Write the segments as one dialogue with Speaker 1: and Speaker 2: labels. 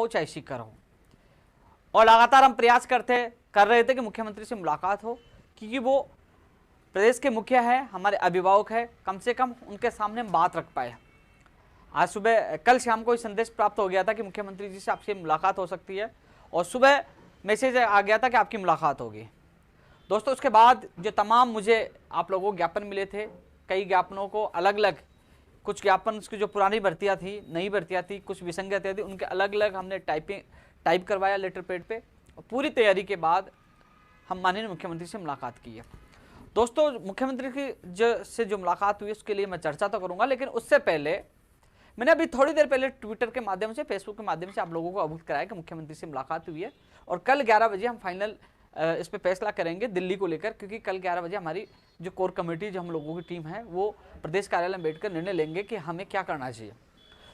Speaker 1: हो चाहे सीकर हो। और लगातार हम प्रयास कर रहे थे कि मुख्यमंत्री से मुलाकात हो, क्योंकि वो प्रदेश के मुखिया है, हमारे अभिभावक है, कम से कम उनके सामने हम बात रख पाए। आज सुबह कल शाम को संदेश प्राप्त हो गया था कि मुख्यमंत्री जी से आपसे मुलाकात हो सकती है, और सुबह मैसेज आ गया था कि आपकी मुलाकात होगी। दोस्तों, उसके बाद जो तमाम मुझे आप लोगों को ज्ञापन मिले थे, कई ज्ञापनों को अलग अलग, कुछ ज्ञापन की जो पुरानी भर्तियाँ थी, नई भर्तियाँ थी, कुछ विसंगतियाँ थी, उनके अलग अलग हमने टाइप करवाया लेटर पैड पे, और पूरी तैयारी के बाद हम माननीय मुख्यमंत्री से मुलाकात की है। दोस्तों, मुख्यमंत्री की से जो मुलाकात हुई उसके लिए मैं चर्चा तो करूँगा, लेकिन उससे पहले मैंने अभी थोड़ी देर पहले ट्विटर के माध्यम से, फेसबुक के माध्यम से आप लोगों को अवगत कराया कि मुख्यमंत्री से मुलाकात हुई है, और कल 11 बजे हम फाइनल इस पे फैसला करेंगे दिल्ली को लेकर, क्योंकि कल 11 बजे हमारी जो कोर कमेटी, जो हम लोगों की टीम है, वो प्रदेश कार्यालय में बैठकर निर्णय लेंगे कि हमें क्या करना चाहिए।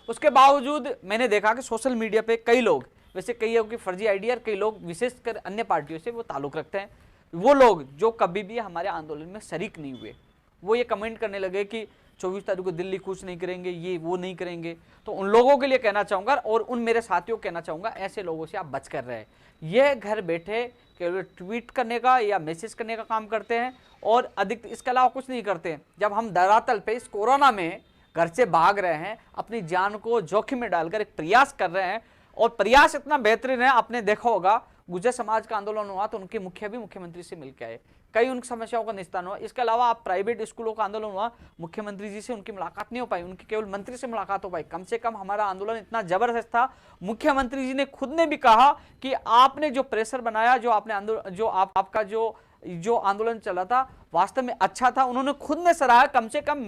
Speaker 1: उसके बावजूद मैंने देखा कि सोशल मीडिया पे कई लोग, वैसे कईयों की फर्जी आइडिया, और कई लोग विशेषकर अन्य पार्टियों से वो ताल्लुक रखते हैं, वो लोग जो कभी भी हमारे आंदोलन में शरीक नहीं हुए, वो ये कमेंट करने लगे कि 24 तारीख को दिल्ली कूच नहीं करेंगे, ये वो नहीं करेंगे। तो उन लोगों के लिए कहना चाहूँगा, और उन मेरे साथियों को कहना चाहूँगा, ऐसे लोगों से आप बच कर रहे हैं। ये घर बैठे केवल ट्वीट करने का या मैसेज करने का काम करते हैं, और अधिक इसके अलावा कुछ नहीं करते हैं। जब हम धरातल पे इस कोरोना में घर से भाग रहे हैं, अपनी जान को जोखिम में डालकर एक प्रयास कर रहे हैं, और प्रयास इतना बेहतरीन है, आपने देखा होगा गुर्जर समाज का आंदोलन हुआ तो उनके मुखिया भी मुख्यमंत्री से मिलकर आए, कई उनकी समस्याओं का निस्तारण हुआ। इसके अलावा आप प्राइवेट स्कूलों का आंदोलन हुआ, मुख्यमंत्री जी से उनकी मुलाकात नहीं हो पाई, उनकी केवल मंत्री से मुलाकात हो पाई। कम से कम हमारा आंदोलन इतना जबरदस्त था, मुख्यमंत्री जी ने खुद ने भी कहा कि आपने जो प्रेशर बनाया, जो आपने आपका जो आंदोलन चला था वास्तव में अच्छा था, उन्होंने खुद ने सराहा। कम से कम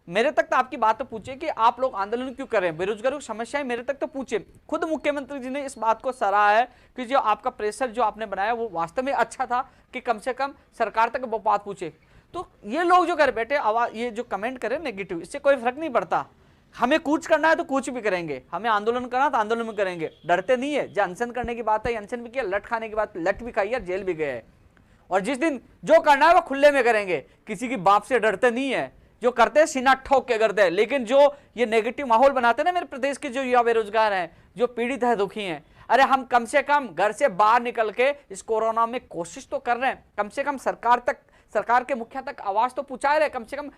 Speaker 1: मेरे तक तो आपकी बात तो पूछे कि आप लोग आंदोलन क्यों करें, बेरोजगारों की समस्याएं मेरे तक तो पूछे। खुद मुख्यमंत्री जी ने इस बात को सराहा है कि जो आपका प्रेशर जो आपने बनाया वो वास्तव में अच्छा था, कि कम से कम सरकार तक वो बात पूछे। तो ये लोग जो घर बैठे आवाज, ये जो कमेंट करें नेगेटिव, इससे कोई फर्क नहीं पड़ता। हमें कूच करना है तो कूच भी करेंगे, हमें आंदोलन करना तो आंदोलन में करेंगे, डरते नहीं है। जो अनशन करने की बात है, अनशन भी किया, लट खाने की बात, लट भी खाई है, जेल भी गए, और जिस दिन जो करना है वो खुले में करेंगे, किसी की बाप से डरते नहीं है। जो करते हैं सीना ठोक के करते हैं, लेकिन जो ये नेगेटिव माहौल बनाते हैं ना, मेरे प्रदेश के जो युवा बेरोजगार हैं, जो पीड़ित है, दुखी हैं, अरे हम कम से कम घर से बाहर निकल के इस कोरोना में कोशिश तो कर रहे हैं, कम से कम सरकार के मुखिया तक आवाज तो पहुंचा रहे, कम से कम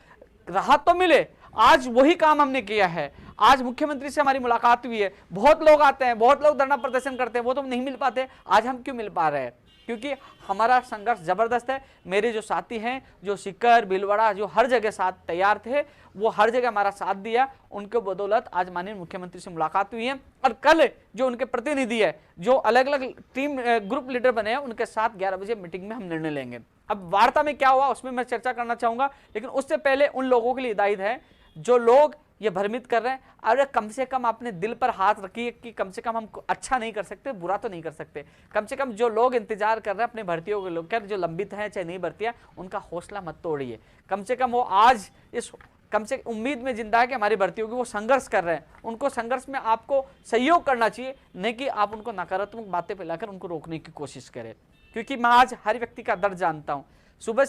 Speaker 1: राहत तो मिले। आज वही काम हमने किया है। आज मुख्यमंत्री से हमारी मुलाकात हुई है, बहुत लोग आते हैं, बहुत लोग धरना प्रदर्शन करते हैं, वो तो नहीं मिल पाते। आज हम क्यों मिल पा रहे हैं? क्योंकि हमारा संघर्ष जबरदस्त है। मेरे जो साथी हैं, जो सीकर, भीलवाड़ा, जो हर जगह साथ तैयार थे, वो हर जगह हमारा साथ दिया। उनके बदौलत आज माननीय मुख्यमंत्री से मुलाकात हुई है, और कल जो उनके प्रतिनिधि है, जो अलग अलग टीम ग्रुप लीडर बने हैं, उनके साथ 11 बजे मीटिंग में हम निर्णय लेंगे। अब वार्ता में क्या हुआ उसमें मैं चर्चा करना चाहूंगा, लेकिन उससे पहले उन लोगों के लिए हिदायत है जो लोग ये भ्रमित कर रहे हैं, अरे कम से कम अपने दिल पर हाथ रखिए कि कम से कम हम अच्छा नहीं कर सकते, बुरा तो नहीं कर सकते। कम से कम जो लोग इंतजार कर रहे हैं अपनी भर्तियों को लेकर, जो लंबित हैं चाहे नहीं भर्तियां, उनका हौसला मत तोड़िए। कम से कम वो आज इस कम से उम्मीद में जिंदा है कि हमारी भर्ती होगी, वो संघर्ष कर रहे हैं, उनको संघर्ष में आपको सहयोग करना चाहिए, नहीं कि आप उनको नकारात्मक बातें फैलाकर उनको रोकने की कोशिश करें। क्योंकि मैं आज हर व्यक्ति का दर्द जानता हूँ, सुबह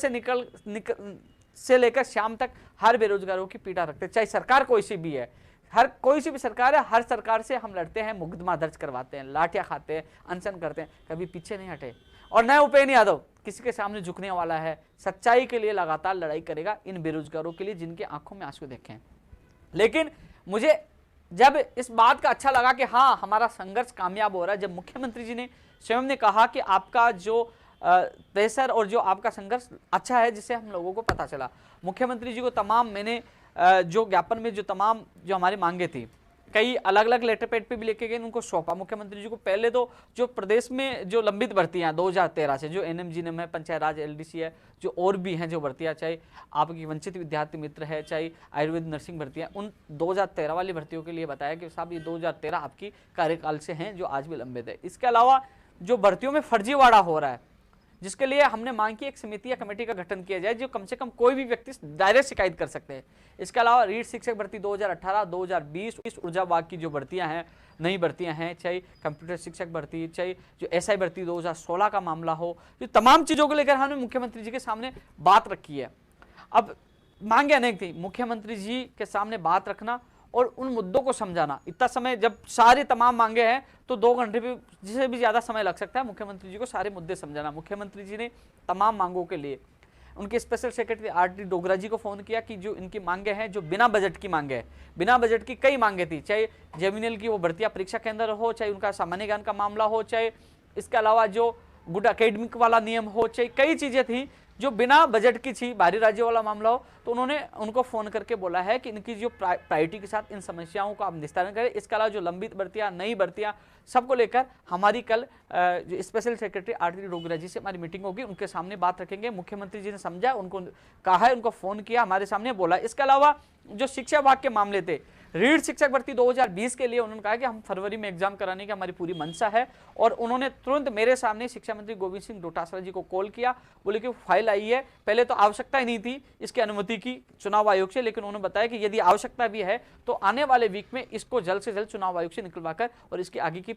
Speaker 1: से लेकर शाम तक हर बेरोजगारों की पीड़ा रखते हैं, चाहे सरकार कोई सी भी है, हर कोई सी भी सरकार है, हर सरकार से हम लड़ते हैं, मुकदमा दर्ज करवाते हैं, लाठियां खाते हैं, अनशन करते हैं, कभी पीछे नहीं हटे। और नए उपेंद्र यादव किसी के सामने झुकने वाला है, सच्चाई के लिए लगातार लड़ाई करेगा, इन बेरोजगारों के लिए जिनके आंखों में आंसू देखें। लेकिन मुझे जब इस बात का अच्छा लगा कि हाँ हमारा संघर्ष कामयाब हो रहा है, जब मुख्यमंत्री जी ने स्वयं ने कहा कि आपका जो प्रेशर और जो आपका संघर्ष अच्छा है, जिससे हम लोगों को पता चला। मुख्यमंत्री जी को तमाम मैंने जो ज्ञापन में जो तमाम जो हमारी मांगे थी, कई अलग अलग लेटर पैड पे भी लेके गए, उनको सौंपा मुख्यमंत्री जी को। पहले तो जो प्रदेश में जो लंबित भर्तियां 2013 से, जो एनएम जीएनएम है, पंचायत राज एलडीसी है, जो और भी हैं जो भर्तियां, चाहे आपकी वंचित विद्यार्थी मित्र है, चाहे आयुर्वेद नर्सिंग भर्तियां, उन 2013 वाली भर्तियों के लिए बताया कि साहब ये 2013 आपकी कार्यकाल से हैं, जो आज भी लंबित है। इसके अलावा जो भर्तियों में फर्जीवाड़ा हो रहा है, जिसके लिए हमने मांग की एक समिति या कमेटी का गठन किया जाए, जो कम से कम कोई भी व्यक्ति डायरेक्ट शिकायत कर सकते हैं। इसके अलावा रीढ़ शिक्षक भर्ती 2018, 2020, इस ऊर्जा विभाग की जो भर्तियां हैं, नई भर्तियां हैं, चाहे कंप्यूटर शिक्षक भर्ती, चाहे जो एसआई भर्ती 2016 का मामला हो, ये तमाम चीजों को लेकर हमने मुख्यमंत्री जी के सामने बात रखी है। अब मांगे अनेक थी, मुख्यमंत्री जी के सामने बात रखना और उन मुद्दों को समझाना। इतना समय जब सारी तमाम मांगे हैं तो 2 घंटे भी जिसे भी ज्यादा समय लग सकता है मुख्यमंत्री जी को सारे मुद्दे समझाना। मुख्यमंत्री जी ने तमाम मांगों के लिए उनके स्पेशल सेक्रेटरी आरटी डोगरा जी को फोन किया कि जो इनकी मांगे हैं, जो बिना बजट की मांगे हैं, बिना बजट की कई मांगे थी, चाहे जेमिनल की वो भर्तियां परीक्षा केंद्र हो, चाहे उनका सामान्य ज्ञान का मामला हो, चाहे इसके अलावा जो गुड एकेडमिक वाला नियम हो, चाहे कई चीजें थी जो बिना बजट की थी, बाहरी राज्य वाला मामला हो, तो उन्होंने उनको फोन करके बोला है कि इनकी जो प्रायोरिटी के साथ इन समस्याओं का आप निस्तारण करें। इसके अलावा जो लंबित भर्तियां, नई भर्तियां, सबको लेकर हमारी कल जो स्पेशल सेक्रेटरी आरटी डोगरा जी से हमारी मीटिंग होगी, उनके सामने बात रखेंगे। मुख्यमंत्री जी ने समझा, उनको कहा है, उनको फोन किया, हमारे सामने बोला। इसके अलावा जो शिक्षा विभाग के मामले थे, रीढ़ शिक्षक भर्ती 2020 के लिए उन्होंने कहा कि हम फरवरी में एग्जाम कराने की हमारी पूरी मंशा है, और उन्होंने तुरंत मेरे सामने शिक्षा मंत्री गोविंद सिंह डोटासरा जी को कॉल किया, बोले कि फाइल आई है। पहले तो आवश्यकता ही नहीं थी इसकी अनुमति की चुनाव आयोग से, लेकिन उन्होंने बताया कि यदि आवश्यकता भी है तो आने वाले वीक में इसको जल्द से जल्द चुनाव आयोग से निकलवाकर और इसकी आगे की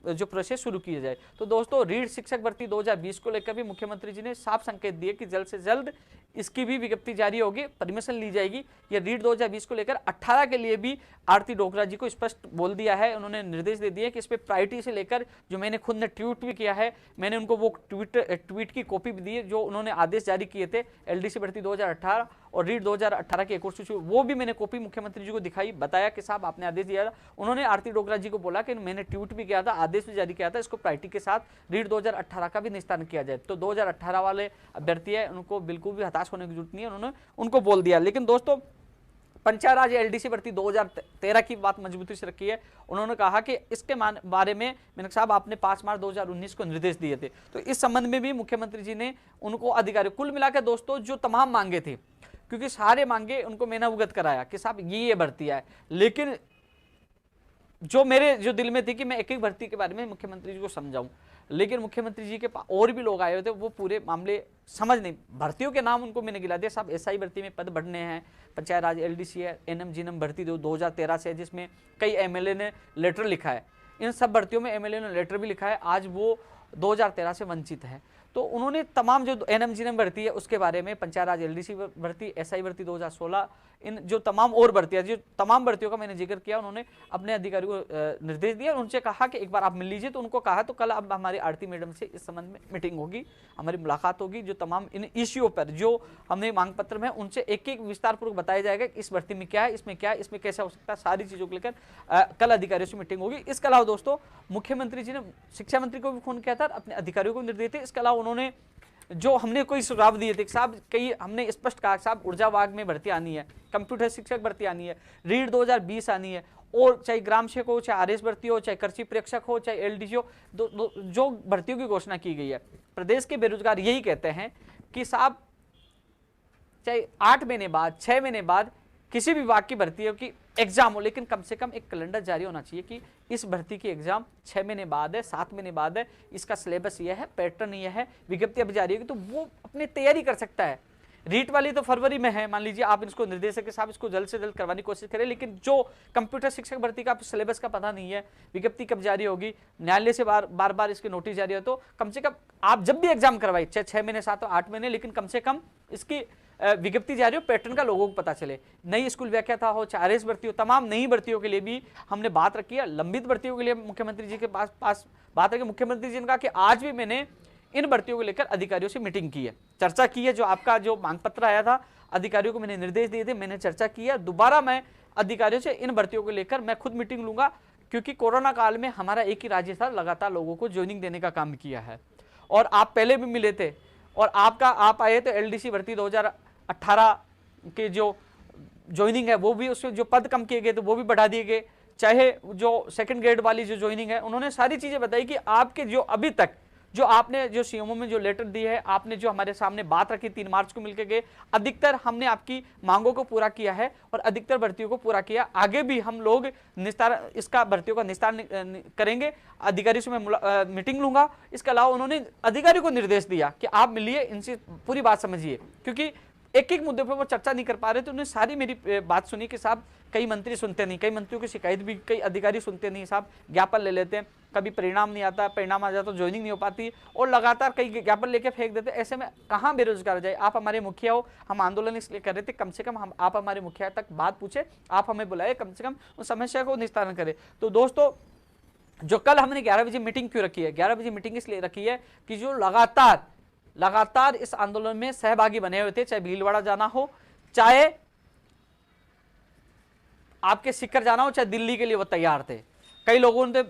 Speaker 1: जो प्रोसेस शुरू की जाए। तो दोस्तों, रीढ़ शिक्षक भर्ती 2020 को लेकर भी मुख्यमंत्री जी ने साफ संकेत दिए कि जल्द से जल्द इसकी भी विज्ञप्ति जारी होगी, परमिशन ली जाएगी। ये रीढ़ 2020 को लेकर 18 के लिए भी आरती डोगरा जी को स्पष्ट बोल दिया है, उन्होंने निर्देश दे दिए कि इस पे प्रायोरिटी से लेकर, जो मैंने खुद ने ट्वीट भी किया है, मैंने उनको वो ट्वीट की कॉपी भी दी जो उन्होंने आदेश जारी किए थे एलडीसी भर्ती 2018 और रीढ़ 2018 की एक और सूची, वो भी मैंने कॉपी मुख्यमंत्री जी को दिखाई, बताया कि साहब आपने आदेश दिया था। उन्होंने आरती डोगरा जी को बोला कि मैंने ट्वीट भी किया था, आदेश भी जारी किया था, इसको प्रायोरिटी के साथ रीढ़ 2018 का भी निस्तारण किया जाए। तो 2018 वाले अभ्यर्थी है, उनको बिल्कुल भी हताश होने की जरूरत नहीं है, उन्होंने उनको बोल दिया। लेकिन दोस्तों, पंचायत राज एलडीसी भर्ती 2013 की बात मजबूती से रखी है। उन्होंने कहा कि इसके बारे में मैंने साहब आपने 5 मार्च 2019 को निर्देश दिए थे, तो इस संबंध में भी मुख्यमंत्री जी ने उनको अधिकारी, कुल मिलाकर दोस्तों जो तमाम मांगे थे, क्योंकि सारे मांगे उनको मैंने अवगत कराया कि साहब ये भर्ती है, लेकिन जो मेरे जो दिल में थी कि मैं एक एक भर्ती के बारे में मुख्यमंत्री जी को समझाऊं, लेकिन मुख्यमंत्री जी के पास और भी लोग आए हुए थे, वो पूरे मामले समझ नहीं, भर्तियों के नाम उनको मैंने गिला दिया। साहब एसआई भर्ती में पद बढ़ने हैं, पंचायत राज एलडीसी है, एनएम जीएनएम भर्ती 2013 से है, जिसमें कई एमएलए ने लेटर लिखा है, इन सब भर्तियों में एमएलए ने लेटर भी लिखा है, आज वो 2013 से वंचित है। तो उन्होंने तमाम जो एनएम जीएनएम भर्ती है उसके बारे में, पंचायत राज एलडीसी भर्ती, एसआई भर्ती 2016, इन जो तमाम और भर्तियां, जो तमाम भर्तियों का मैंने जिक्र किया, उन्होंने अपने अधिकारियों को निर्देश दिया, उनसे कहा कि एक बार आप मिल लीजिए। तो उनको कहा, तो कल अब हमारी आरती मैडम से इस संबंध में मीटिंग होगी, हमारी मुलाकात होगी, जो तमाम इन इश्यूओं पर जो हमने मांग पत्र में उनसे एक एक विस्तार पूर्वक बताया जाएगा कि इस भर्ती में क्या है, इसमें क्या है, इसमें कैसा हो सकता है, सारी चीजों को लेकर कल अधिकारियों से मीटिंग होगी। इसके अलावा दोस्तों, मुख्यमंत्री जी ने शिक्षा मंत्री को भी फोन किया था, अपने अधिकारियों को निर्देश दिए। इसके अलावा उन्होंने जो हमने कोई सुझाव दिए थे, साहब कई हमने स्पष्ट कहा, साहब ऊर्जा विभाग में भर्ती आनी है, कंप्यूटर शिक्षक भर्ती आनी है, रीढ़ 2020 आनी है, और चाहे ग्राम सेवक हो, चाहे आरएस भर्ती हो, चाहे कृषि प्रेक्षक हो, चाहे एलडीसी हो, जो भर्तियों की घोषणा की गई है। प्रदेश के बेरोजगार यही कहते हैं कि साहब चाहे 8 महीने बाद, 6 महीने बाद किसी भी विभाग की भर्तियों की एग्जाम हो, लेकिन कम से कम एक कैलेंडर जारी होना चाहिए कि इस भर्ती की एग्जाम 6 महीने बाद है, 7 महीने बाद है, इसका सिलेबस यह है, पैटर्न यह है, विज्ञप्ति अब जारी होगी, तो वो अपनी तैयारी कर सकता है। रीट वाली तो फरवरी में है, मान लीजिए आप इसको निर्देशक के साहब इसको जल्द से जल्द करवाने की कोशिश करें, लेकिन जो कंप्यूटर शिक्षक भर्ती का सिलेबस का पता नहीं है, विज्ञप्ति कब जारी होगी, न्यायालय से बार बार इसके नोटिस जारी हो, तो कम से कम आप जब भी एग्जाम करवाइए, चाहे 6 महीने, 7 8 महीने, लेकिन कम से कम इसकी विज्ञप्ति जारी हो, पैटर्न का लोगों को पता चले। नई स्कूल व्याख्या हो, चाहे आरएस भर्ती हो, तमाम नई भर्तियों के लिए भी हमने बात रखी है। लंबित भर्तियों के लिए मुख्यमंत्री जी के पास बात रखी। मुख्यमंत्री जी ने कहा कि आज भी मैंने इन भर्तियों को लेकर अधिकारियों से मीटिंग की है, चर्चा की है, जो आपका जो मांग पत्र आया था अधिकारियों को मैंने निर्देश दिए थे, मैंने चर्चा की है। दोबारा मैं अधिकारियों से इन भर्तियों को लेकर मैं खुद मीटिंग लूंगा, क्योंकि कोरोना काल में हमारा एक ही राज्य था, लगातार लोगों को ज्वाइनिंग देने का काम किया है, और आप पहले भी मिले थे, और आप आए तो एलडीसी भर्ती 2018 के जो ज्वाइनिंग है वो भी, उसमें जो पद कम किए गए थे वो भी बढ़ा दिए गए, चाहे जो सेकंड ग्रेड वाली जो ज्वाइनिंग है, उन्होंने सारी चीजें बताई कि आपके जो अभी तक जो आपने जो सीएमओ में जो लेटर दी है, आपने जो हमारे सामने बात रखी 3 मार्च को मिलकर गए, अधिकतर हमने आपकी मांगों को पूरा किया है और अधिकतर भर्तियों को पूरा किया। आगे भी हम लोग निस्तार इसका भर्तियों का निस्तारण करेंगे। अधिकारी से मैं मीटिंग लूंगा। इसके अलावा उन्होंने अधिकारी को निर्देश दिया कि आप मिलिए, इनसे पूरी बात समझिए, क्योंकि एक एक मुद्दे पर वो चर्चा नहीं कर पा रहे थे। उन्होंने सारी मेरी बात सुनी कि साहब कई मंत्री सुनते नहीं, कई मंत्रियों की शिकायत भी कई अधिकारी सुनते नहीं, साहब ज्ञापन ले लेते हैं, कभी परिणाम नहीं आता, परिणाम आ जाता तो ज्वाइनिंग नहीं हो पाती और लगातार कई ज्ञापन लेके फेंक देते। ऐसे में कहाँ बेरोजगार जाए। आप हमारे मुखिया हो, हम आंदोलन इसलिए कर रहे थे, कम से कम हम आप हमारे मुखिया तक बात पूछे, आप हमें बुलाए, कम से कम उस समस्या को निस्तारण करें। तो दोस्तों जो कल हमने 11 बजे मीटिंग क्यों रखी है, 11 बजे मीटिंग इसलिए रखी है कि जो लगातार इस आंदोलन में सहभागी बने हुए थे, चाहे भीलवाड़ा जाना हो, चाहे आपके सीकर जाना हो, चाहे दिल्ली के लिए वो तैयार थे। कई लोगों ने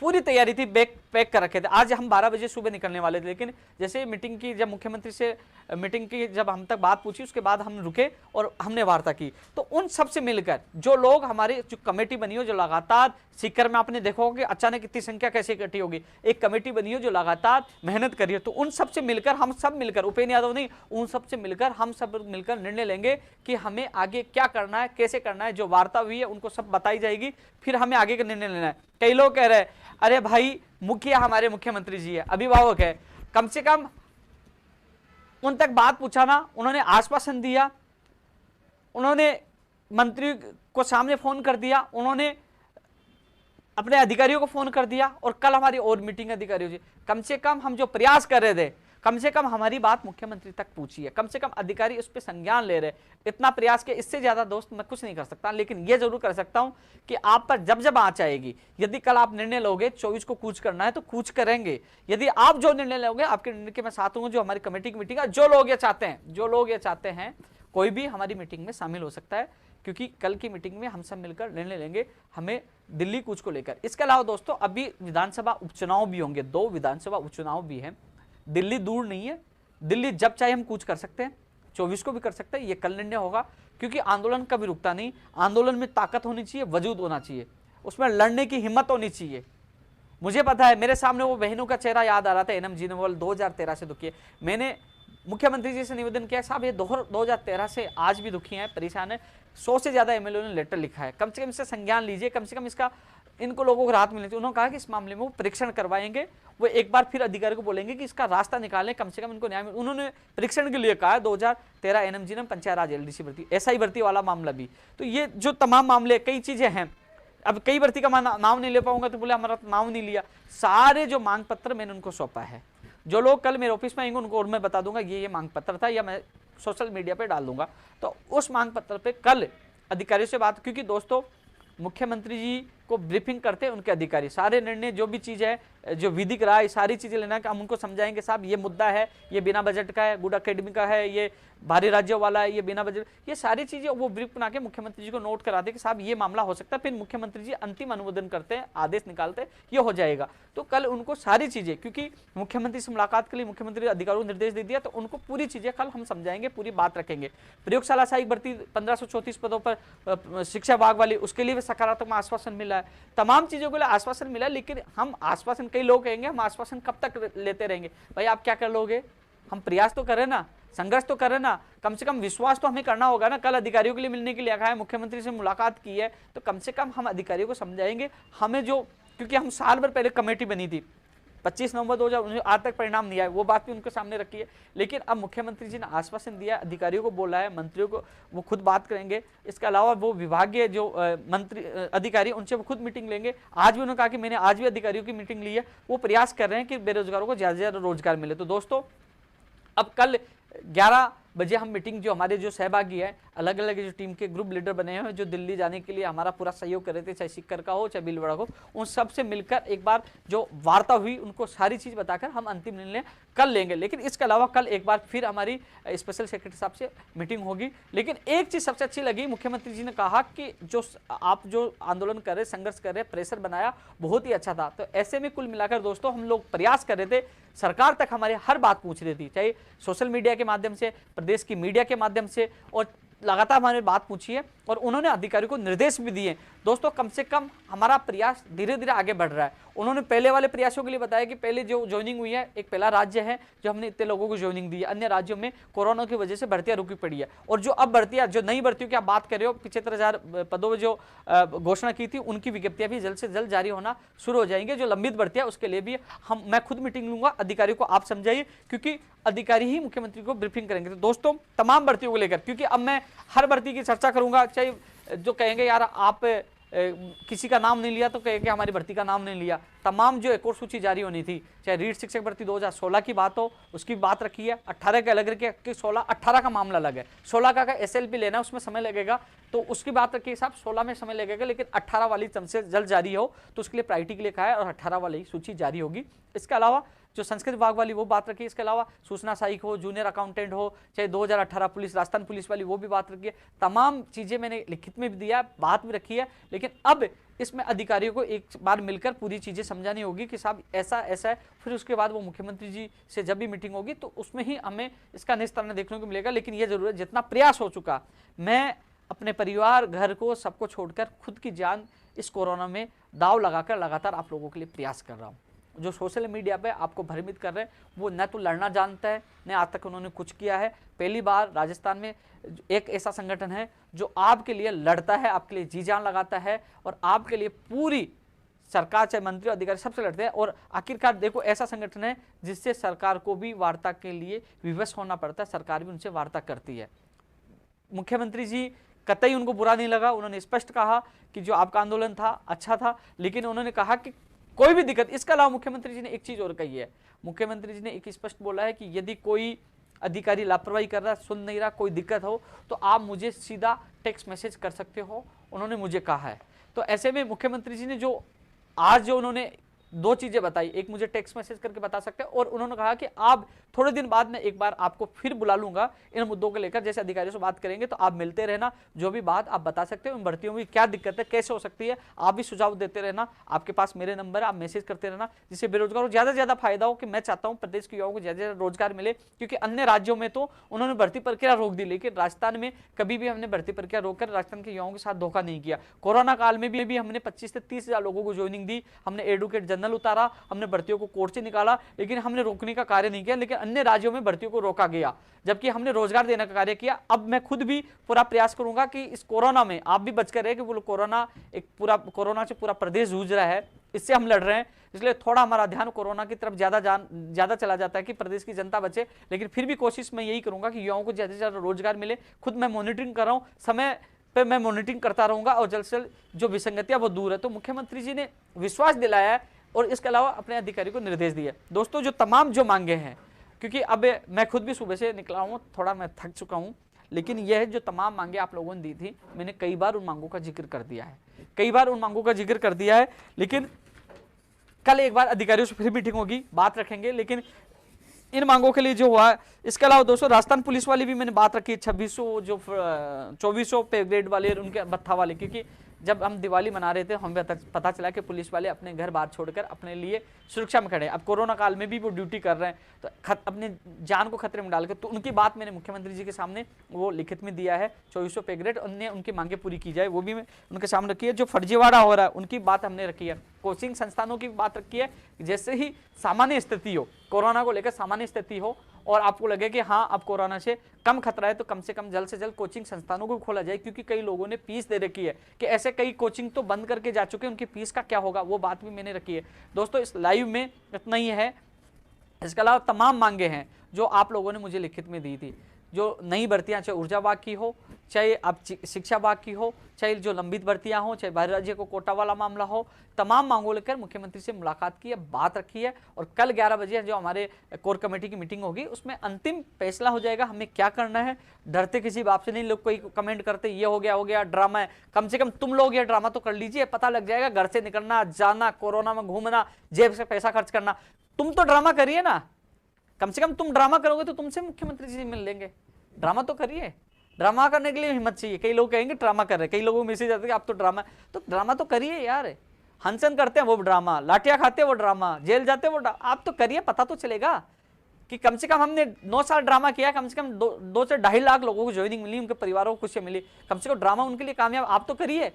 Speaker 1: पूरी तैयारी थी, बैग पैक कर रखे थे। आज हम 12 बजे सुबह निकलने वाले थे, लेकिन जैसे मीटिंग की, जब मुख्यमंत्री से मीटिंग की, जब हम तक बात पूछी, उसके बाद हम रुके और हमने वार्ता की। तो उन सबसे मिलकर जो लोग हमारी जो कमेटी बनी हो, जो लगातार सीकर में आपने देखा होगा कि अचानक इतनी संख्या कैसे इकट्ठी होगी, एक कमेटी बनी हो जो लगातार मेहनत करी है, तो उन सबसे मिलकर हम सब मिलकर, उपेंद्र यादव नहीं, उन सबसे मिलकर हम सब मिलकर निर्णय लेंगे कि हमें आगे क्या करना है, कैसे करना है। जो वार्ता हुई है उनको सब बताई जाएगी, फिर हमें आगे का निर्णय लेना है। कई लोग कह रहे हैं अरे भाई मुखिया हमारे मुख्यमंत्री जी है, अभिभावक है, कम से कम उन तक बात पहुंचाना। उन्होंने आश्वासन दिया, उन्होंने मंत्री को सामने फोन कर दिया, उन्होंने अपने अधिकारियों को फोन कर दिया और कल हमारी और मीटिंग अधिकारियों से। कम से कम हम जो प्रयास कर रहे थे, कम से कम हमारी बात मुख्यमंत्री तक पहुंची है, कम से कम अधिकारी उस पर संज्ञान ले रहे। इतना प्रयास किया, इससे ज्यादा दोस्त मैं कुछ नहीं कर सकता, लेकिन यह जरूर कर सकता हूं कि आप पर जब जब आंच आएगी, यदि कल आप निर्णय लोगे 24 को कूच करना है तो कूच करेंगे। यदि आप जो निर्णय लोगे, आपके निर्णय के मैं साथ हूं। जो हमारी कमेटी की मीटिंग है, जो लोग ये चाहते हैं, कोई भी हमारी मीटिंग में शामिल हो सकता है, क्योंकि कल की मीटिंग में हम सब मिलकर निर्णय लेंगे हमें दिल्ली कूच को लेकर। इसके अलावा दोस्तों अभी विधानसभा उपचुनाव भी होंगे, 2 विधानसभा उपचुनाव भी हैं। दिल्ली दूर नहीं है, दिल्ली जब चाहे हम कूच कर सकते हैं, 24 को भी कर सकते हैं। ये कल निर्णय होगा, क्योंकि आंदोलन कभी रुकता नहीं। आंदोलन में ताकत होनी चाहिए, वजूद होना चाहिए, उसमें लड़ने की हिम्मत होनी चाहिए। मुझे पता है, मेरे सामने वो बहनों का चेहरा याद आ रहा था, एनएम जीनोवाल 2013 से दुखी है। मैंने मुख्यमंत्री जी से निवेदन किया, साहब ये 2013 से आज भी दुखी है, परेशान है। 100 से ज्यादा एमएलए ने लेटर लिखा है, कम से कम इससे संज्ञान लीजिए, कम से कम इसका इनको लोगों को राहत मिलनी चाहिए। उन्होंने कहा कि इस मामले में वो परीक्षण करवाएंगे, वो एक बार फिर अधिकारी को बोलेंगे कि इसका रास्ता निकालें, कम से कम इनको न्याय मिले। उन्होंने परीक्षण के लिए कहा 2013 एनएमजी ने पंचायत राज एलडीसी भर्ती, एसआई भर्ती वाला मामला भी। तो ये जो तमाम मामले, कई चीजें हैं। अब कई भर्ती का नाम नहीं ले पाऊंगा तो बोले हमारा नाम नहीं लिया। सारे जो मांग पत्र मैंने उनको सौंपा है, जो लोग कल मेरे ऑफिस में आएंगे उनको और मैं बता दूंगा ये मांग पत्र था, या मैं सोशल मीडिया पे डाल दूंगा। तो उस मांग पत्र पे कल अधिकारियों से बात, क्योंकि दोस्तों मुख्यमंत्री जी को ब्रीफिंग करते हैं उनके अधिकारी, सारे निर्णय जो भी चीज़ है, जो विधिक राय, सारी चीज़ें लेना है। हम उनको समझाएंगे साहब ये मुद्दा है, ये बिना बजट का है, गुड अकेडमी का है, ये भारी राज्यों वाला है, ये बिना बजट, ये सारी चीज़ें वो ब्रीफ बना के मुख्यमंत्री जी को नोट कराते कि साहब ये मामला हो सकता है। फिर मुख्यमंत्री जी अंतिम अनुमोदन करते हैं, आदेश निकालते हैं, ये हो जाएगा। तो कल उनको सारी चीज़ें, क्योंकि मुख्यमंत्री से मुलाकात के लिए मुख्यमंत्री अधिकारियों को निर्देश दे दिया, तो उनको पूरी चीज़ें कल हम समझाएंगे, पूरी बात रखेंगे। प्रयोगशाला सहायक भर्ती 1534 पदों पर शिक्षा विभाग वाली, उसके लिए भी सकारात्मक आश्वासन मिला है, तमाम चीजों के लिए आश्वासन मिला। लेकिन हम आश्वासन, कई लोग कहेंगे हम आश्वासन कब तक लेते रहेंगे। भाई आप क्या कर लोगे, हम प्रयास तो करें ना, संघर्ष तो करें ना, कम से कम विश्वास तो हमें करना होगा ना। कल अधिकारियों के लिए मिलने के लिए आया है, मुख्यमंत्री से मुलाकात की है, तो कम से कम हम अधिकारियों को समझाएंगे हमें जो, क्योंकि हम साल भर पहले कमेटी बनी थी, 25 नवंबर 2019 आज तक परिणाम नहीं आया, वो बात भी उनके सामने रखी है। लेकिन अब मुख्यमंत्री जी ने आश्वासन दिया, अधिकारियों को बोला है, मंत्रियों को वो खुद बात करेंगे। इसके अलावा वो विभागीय जो मंत्री अधिकारी, उनसे वो खुद मीटिंग लेंगे। आज भी उन्होंने कहा कि मैंने आज भी अधिकारियों की मीटिंग ली है, वो प्रयास कर रहे हैं कि बेरोजगारों को ज़्यादा से ज़्यादा रोजगार मिले। तो दोस्तों अब कल 11 बजे हम मीटिंग, जो हमारे जो सहभागी है, अलग अलग जो टीम के ग्रुप लीडर बने हैं, जो दिल्ली जाने के लिए हमारा पूरा सहयोग कर रहे थे, चाहे सीकर का हो चाहे भीलवाड़ा हो, उन सब से मिलकर एक बार जो वार्ता हुई, उनको सारी चीज़ बताकर हम अंतिम निर्णय कल लेंगे। लेकिन इसके अलावा कल एक बार फिर हमारी स्पेशल सेक्रेटरी साहब से मीटिंग होगी। लेकिन एक चीज़ सबसे अच्छी लगी, मुख्यमंत्री जी ने कहा कि जो आप जो आंदोलन कर रहे, संघर्ष कर रहे, प्रेशर बनाया, बहुत ही अच्छा था। तो ऐसे में कुल मिलाकर दोस्तों हम लोग प्रयास कर रहे थे, सरकार तक हमारी हर बात पूछ रही थी, चाहे सोशल मीडिया के माध्यम से, प्रदेश की मीडिया के माध्यम से, और लगातार हमारे बात पूछी है। और उन्होंने अधिकारियों को निर्देश भी दिए। दोस्तों कम से कम हमारा प्रयास धीरे धीरे आगे बढ़ रहा है। उन्होंने पहले वाले प्रयासों के लिए बताया कि पहले जो ज्वाइनिंग हुई है, एक पहला राज्य है जो हमने इतने लोगों को ज्वाइनिंग दी है, अन्य राज्यों में कोरोना की वजह से भर्तियां रुकी पड़ी है। और जो अब भर्तियां, जो नई भर्तियों की आप बात कर रहे हो, 75,000 पदों में जो घोषणा की थी, उनकी विज्ञप्तियां भी जल्द से जल्द जारी होना शुरू हो जाएंगे। जो लंबित भर्तियां, उसके लिए भी मैं खुद मीटिंग लूंगा, अधिकारियों को आप समझाइए, क्योंकि अधिकारी ही मुख्यमंत्री को ब्रीफिंग करेंगे। तो दोस्तों तमाम भर्तियों को लेकर, क्योंकि अब मैं हर भर्ती की चर्चा करूंगा, चाहे जो कहेंगे यार आप किसी का नाम नहीं लिया, तो कहेंगे हमारी भर्ती का नाम नहीं लिया। तमाम जो एक और सूची जारी होनी थी, चाहे रीट शिक्षक भर्ती 2016 की बात हो, उसकी बात रखी है, 18 के अलग रखी है, 16 18 का मामला अलग है। 16 का SLP लेना, उसमें समय लगेगा, तो उसकी बात रखी साहब, 16 में समय लगेगा, लेकिन 18 वाली से जल्द जारी हो, तो उसके लिए प्रायोरिटी के लिए कहा है, और 18 वाली सूची जारी होगी। इसके अलावा जो संस्कृत विभाग वाली वो बात रखी है, इसके अलावा सूचना सहायक हो, जूनियर अकाउंटेंट हो, चाहे 2018 पुलिस, राजस्थान पुलिस वाली, वो भी बात रखी है। तमाम चीजें मैंने लिखित में भी दिया, बात भी रखी है, लेकिन अब इसमें अधिकारियों को एक बार मिलकर पूरी चीजें समझानी होगी कि साहब ऐसा ऐसा है। फिर उसके बाद वो मुख्यमंत्री जी से जब भी मीटिंग होगी, तो उसमें ही हमें इसका निस्तारण देखने को मिलेगा। लेकिन यह जरूर है, जितना प्रयास हो चुका, मैं अपने परिवार, घर को, सबको छोड़कर खुद की जान इस कोरोना में दाव लगाकर लगातार आप लोगों के लिए प्रयास कर रहा हूँ। जो सोशल मीडिया पे आपको भ्रमित कर रहे हैं, वो न तो लड़ना जानता है, न आज तक उन्होंने कुछ किया है। पहली बार राजस्थान में एक ऐसा संगठन है जो आपके लिए लड़ता है, आपके लिए जी जान लगाता है, और आपके लिए पूरी सरकार, चाहे मंत्री अधिकारी, सबसे लड़ते हैं। और आखिरकार देखो, ऐसा संगठन है जिससे सरकार को भी वार्ता के लिए विवश होना पड़ता है, सरकार भी उनसे वार्ता करती है। मुख्यमंत्री जी कतई उनको बुरा नहीं लगा, उन्होंने स्पष्ट कहा कि जो आपका आंदोलन था अच्छा था, लेकिन उन्होंने कहा कि कोई भी दिक्कत। इसके अलावा मुख्यमंत्री जी ने एक चीज और कही है, मुख्यमंत्री जी ने एक स्पष्ट बोला है कि यदि कोई अधिकारी लापरवाही कर रहा, सुन नहीं रहा, कोई दिक्कत हो, तो आप मुझे सीधा टेक्स्ट मैसेज कर सकते हो, उन्होंने मुझे कहा है। तो ऐसे में मुख्यमंत्री जी ने जो आज जो उन्होंने दो चीजें बताई, एक मुझे टेक्स्ट मैसेज करके बता सकते हैं, और उन्होंने कहा कि आप थोड़े दिन बाद में एक बार आपको फिर बुला लूंगा इन मुद्दों को लेकर, जैसे अधिकारियों से बात करेंगे, तो आप मिलते रहना, जो भी बात आप बता सकते हो, इन भर्तियों में क्या दिक्कत है, कैसे हो सकती है, आप भी सुझाव देते रहना। आपके पास मेरे नंबर है, आप मैसेज करते रहना, जिससे बेरोजगारों को ज्यादा से ज्यादा फायदा हो। कि मैं चाहता हूं प्रदेश के युवाओं को ज्यादा से ज्यादा रोजगार मिले, क्योंकि अन्य राज्यों में तो उन्होंने भर्ती प्रक्रिया रोक दी, लेकिन राजस्थान में कभी भी हमने भर्ती प्रक्रिया रोककर राजस्थान के युवाओं के साथ धोखा नहीं किया। कोरोना काल में भी हमने 25 से 30,000 लोगों को ज्वाइनिंग दी, हमने एडवोकेट जनरल उतारा, हमने भर्तियों को कोर्ट से निकाला, लेकिन हमने रोकने का कार्य नहीं किया। लेकिन अन्य राज्यों में भर्तियों को रोका गया, जबकि हमने रोजगार देने का कार्य किया। अब मैं खुद भी पूरा प्रयास करूंगा कि इस कोरोना में आप भी बचकर रहे, कि वो कोरोना एक पूरा कोरोना से पूरा प्रदेश जूझ रहा है, इससे हम लड़ रहे हैं, इसलिए थोड़ा हमारा ध्यान कोरोना की तरफ ज्यादा चला जाता है कि प्रदेश की जनता बचे। लेकिन फिर भी कोशिश मैं यही करूंगा कि युवाओं को ज्यादा से ज्यादा रोजगार मिले। खुद मैं मॉनिटरिंग कर रहा हूं, समय पे मैं मॉनिटरिंग करता रहूंगा, और जल्द से जल्द जो विसंगतियां वो दूर है। तो मुख्यमंत्री जी ने विश्वास दिलाया है, और इसके अलावा अपने अधिकारी को निर्देश दिए। दोस्तों जो तमाम जो मांगे हैं, क्योंकि अब मैं खुद भी सुबह से निकला हूँ, थोड़ा मैं थक चुका हूँ, लेकिन यह जो तमाम मांगे आप लोगों ने दी थी, मैंने कई बार उन मांगों का जिक्र कर दिया है, कई बार उन मांगों का जिक्र कर दिया है। लेकिन कल एक बार अधिकारियों से फिर मीटिंग होगी, बात रखेंगे, लेकिन इन मांगों के लिए जो हुआ है। इसके अलावा दोस्तों राजस्थान पुलिस वाली भी मैंने बात रखी, 2600 जो 2400 पे ग्रेड वाले, उनके भत्था वाले, क्योंकि जब हम दिवाली मना रहे थे, हमें पता चला कि पुलिस वाले अपने घर बाहर छोड़कर अपने लिए सुरक्षा में खड़े हैं। अब कोरोना काल में भी वो ड्यूटी कर रहे हैं, तो अपनी जान को खतरे में डालकर, तो उनकी बात मैंने मुख्यमंत्री जी के सामने वो लिखित में दिया है, 2400 पे ग्रेड, उनकी मांगे पूरी की जाए, वो भी मैं उनके सामने रखी है। जो फर्जीवाड़ा हो रहा है उनकी बात हमने रखी है, कोचिंग संस्थानों की बात रखी है। जैसे ही सामान्य स्थिति हो, कोरोना को लेकर सामान्य स्थिति हो, और आपको लगे कि हाँ अब कोरोना से कम खतरा है, तो कम से कम जल्द से जल्द कोचिंग संस्थानों को खोला जाए, क्योंकि कई लोगों ने फीस दे रखी है, कि ऐसे कई कोचिंग तो बंद करके जा चुके हैं, उनकी फीस का क्या होगा, वो बात भी मैंने रखी है। दोस्तों इस लाइव में इतना ही है, इसके अलावा तमाम मांगे हैं जो आप लोगों ने मुझे लिखित में दी थी। जो नई भर्तियां, चाहे ऊर्जा विभाग की हो, चाहे आप शिक्षा विभाग की हो, चाहे जो लंबित भर्तियां हो, चाहे बाहरी राज्य को कोटा वाला मामला हो, तमाम मांगों लेकर मुख्यमंत्री से मुलाकात की है, बात रखी है। और कल 11 बजे जो हमारे कोर कमेटी की मीटिंग होगी, उसमें अंतिम फैसला हो जाएगा हमें क्या करना है। डरते किसी बात से नहीं, लोग कोई कमेंट करते ये हो गया ड्रामा है, कम से कम तुम लोग ये ड्रामा तो कर लीजिए, पता लग जाएगा। घर से निकलना, जाना, कोरोना में घूमना, जेब से पैसा खर्च करना, तुम तो ड्रामा करिए ना, कम से कम तुम ड्रामा करोगे तो तुमसे मुख्यमंत्री जी मिल लेंगे। ड्रामा तो करिए, ड्रामा करने के लिए हिम्मत चाहिए। कई लोग कहेंगे ड्रामा कर रहे हैं, कई लोगों को मैसेज आते हैं आप तो ड्रामा तो करिए यार। हंसन करते हैं वो ड्रामा, लाठियां खाते हैं वो ड्रामा, जेल जाते हैं वो आप तो करिए, पता तो चलेगा कि कम से कम हमने 9 साल ड्रामा किया, कम से कम 2 से 2.5 लाख लोगों को ज्वाइनिंग मिली, उनके परिवारों को खुशियां मिली, कम से कम ड्रामा उनके लिए कामयाब आप तो करिए,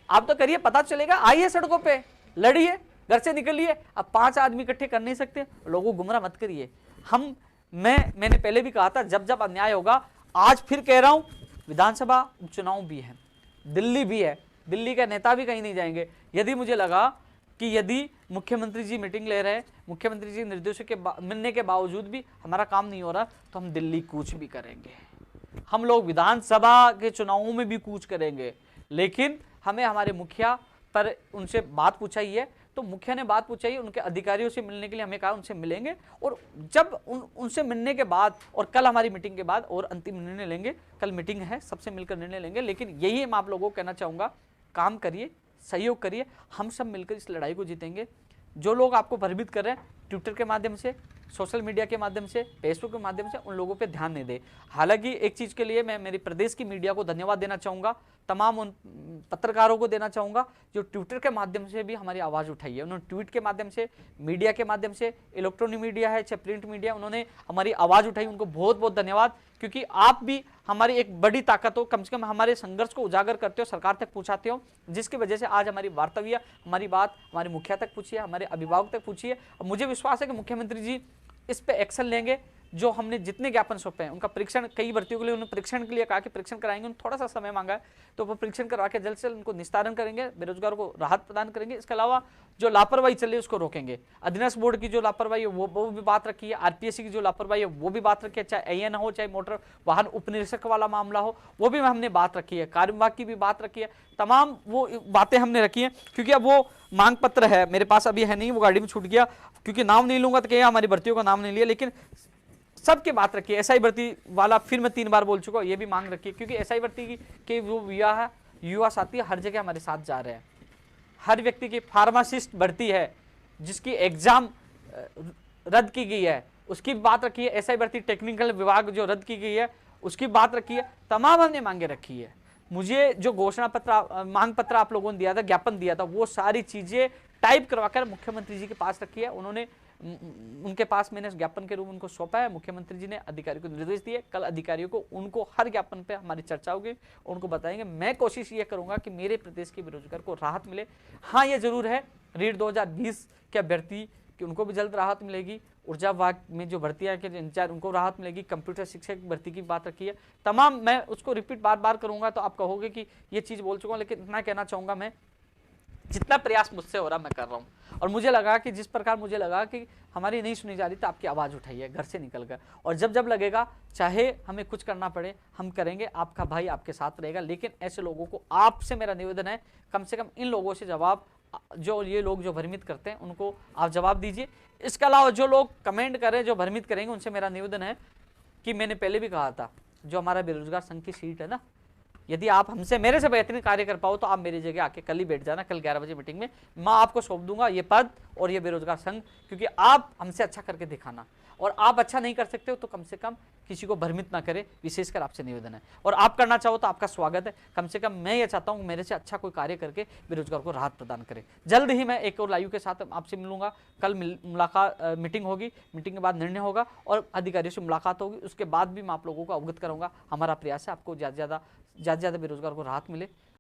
Speaker 1: आप तो करिए, पता चलेगा। आइए सड़कों पे, लड़िए, घर से निकलिए। अब 5 आदमी इकट्ठे कर नहीं सकते, लोगों को गुमराह मत करिए। मैंने पहले भी कहा था, जब जब अन्याय होगा, आज फिर कह रहा हूं, विधानसभा उपचुनाव भी है, दिल्ली भी है, दिल्ली का नेता भी कहीं नहीं जाएंगे। यदि मुझे लगा कि यदि मुख्यमंत्री जी मीटिंग ले रहे हैं, मुख्यमंत्री जी निर्देशों के मिलने के बावजूद भी हमारा काम नहीं हो रहा, तो हम दिल्ली कूच भी करेंगे, हम लोग विधानसभा के चुनावों में भी कूच करेंगे। लेकिन हमें हमारे मुखिया पर उनसे बात पूछाई है, तो मुखिया ने बात पूछाई, उनके अधिकारियों से मिलने के लिए हमें कहा उनसे मिलेंगे, और जब उनसे मिलने के बाद और कल हमारी मीटिंग के बाद और अंतिम निर्णय लेंगे। कल मीटिंग है, सबसे मिलकर निर्णय लेंगे। लेकिन यही मैं आप लोगों को कहना चाहूँगा, काम करिए, सहयोग करिए, हम सब मिलकर इस लड़ाई को जीतेंगे। जो लोग आपको भयभीत कर रहे हैं ट्विटर के माध्यम से, सोशल मीडिया के माध्यम से, फेसबुक के माध्यम से, उन लोगों पे ध्यान नहीं दे। हालांकि एक चीज़ के लिए मैं मेरी प्रदेश की मीडिया को धन्यवाद देना चाहूँगा, तमाम उन पत्रकारों को देना चाहूँगा जो ट्विटर के माध्यम से भी हमारी आवाज़ उठाई है। उन्होंने ट्वीट के माध्यम से, मीडिया के माध्यम से, इलेक्ट्रॉनिक मीडिया है चाहे प्रिंट मीडिया, उन्होंने हमारी आवाज़ उठाई, उनको बहुत बहुत धन्यवाद। क्योंकि आप भी हमारी एक बड़ी ताकत हो, कम से कम हमारे संघर्ष को उजागर करते हो, सरकार तक पहुँचाते हो, जिसकी वजह से आज हमारी वार्ताविया, हमारी बात हमारे मुखिया तक पूछी है, हमारे अभिभावक तक पूछी है। और मुझे विश्वास है कि मुख्यमंत्री जी इस पे एक्शन लेंगे। जो हमने जितने ज्ञापन सौंपे हैं उनका परीक्षण, कई भर्तियों के लिए उन्होंने परीक्षण के लिए कहा कि परीक्षण कराएंगे, उन्होंने थोड़ा सा समय मांगा है, तो वो परीक्षण करवा के जल्द से जल्द उनको निस्तारण करेंगे, बेरोजगारों को राहत प्रदान करेंगे। इसके अलावा जो लापरवाही चल रही है उसको रोकेंगे। अधीनस्थ बोर्ड की जो लापरवाही है वो भी बात रखी है, आरपीएससी की जो लापरवाही है वो भी बात रखी है, चाहे एएन हो, चाहे मोटर वाहन उपनिरीक्षक वाला मामला हो, वो भी हमने बात रखी है, कार्य विभाग की भी बात रखी है, तमाम वो बातें हमने रखी हैं। क्योंकि अब वो मांग पत्र है मेरे पास, अभी है नहीं, वो गाड़ी में छूट गया, क्योंकि नाम नहीं लूंगा तो क्या हमारी भर्तियों का नाम नहीं लिया, लेकिन सबकी बात रखी है। एसआई भर्ती वाला फिर मैं 3 बार बोल चुका हूँ, ये भी मांग रखी है, क्योंकि एसआई भर्ती के वो युवा साथी हर जगह हमारे साथ जा रहे हैं। हर व्यक्ति की फार्मासिस्ट भर्ती है जिसकी एग्जाम रद्द की गई है, उसकी बात रखी है। एसआई भर्ती टेक्निकल विभाग जो रद्द की गई है उसकी बात रखी है। तमाम हमने मांगे रखी है। मुझे जो घोषणा पत्र, मांग पत्र आप लोगों ने दिया था, ज्ञापन दिया था, वो सारी चीजें टाइप करवाकर मुख्यमंत्री जी के पास रखी है। उनके पास मैंने ज्ञापन के रूप में उनको सौंपा है। मुख्यमंत्री जी ने अधिकारियों को निर्देश दिए, कल अधिकारियों को उनको हर ज्ञापन पे हमारी चर्चा होगी, उनको बताएंगे। मैं कोशिश ये करूंगा कि मेरे प्रदेश के बेरोजगार को राहत मिले। हाँ, ये जरूर है, रीट 2020 के अभ्यर्थी कि उनको भी जल्द राहत मिलेगी। ऊर्जा विभाग में जो भर्तियां के इंचार्ज उनको राहत मिलेगी। कंप्यूटर शिक्षक भर्ती की बात रखी है। तमाम मैं उसको रिपीट बार बार करूंगा तो आप कहोगे कि ये चीज बोल चुका हूं, लेकिन इतना कहना चाहूंगा, मैं जितना प्रयास मुझसे हो रहा मैं कर रहा हूं। और मुझे लगा कि जिस प्रकार मुझे लगा कि हमारी नहीं सुनी जा रही, तो आपकी आवाज़ उठाइए, घर से निकल कर, और जब जब लगेगा चाहे हमें कुछ करना पड़े हम करेंगे। आपका भाई आपके साथ रहेगा। लेकिन ऐसे लोगों को, आपसे मेरा निवेदन है, कम से कम इन लोगों से जवाब, जो ये लोग जो भ्रमित करते हैं उनको आप जवाब दीजिए। इसके अलावा जो लोग कमेंट करें, जो भ्रमित करेंगे, उनसे मेरा निवेदन है कि मैंने पहले भी कहा था, जो हमारा बेरोजगार संघ की सीट है ना, यदि आप हमसे मेरे से बेहतरीन कार्य कर पाओ तो आप मेरी जगह आके कल ही बैठ जाना। कल 11 बजे मीटिंग में मैं आपको सौंप दूंगा ये पद और ये बेरोजगार संघ, क्योंकि आप हमसे अच्छा करके दिखाना। और आप अच्छा नहीं कर सकते हो तो कम से कम किसी को भ्रमित ना करे, विशेषकर आपसे निवेदन है। और आप करना चाहो तो आपका स्वागत है। कम से कम मैं ये चाहता हूँ मेरे से अच्छा कोई कार्य करके बेरोजगार को राहत प्रदान करे। जल्द ही मैं एक और लाइव के साथ आपसे मिलूंगा। कल मुलाकात, मीटिंग होगी, मीटिंग के बाद निर्णय होगा और अधिकारियों से मुलाकात होगी। उसके बाद भी मैं आप लोगों को अवगत करूंगा। हमारा प्रयास है आपको ज़्यादा से ज़्यादा बेरोजगार को राहत मिले।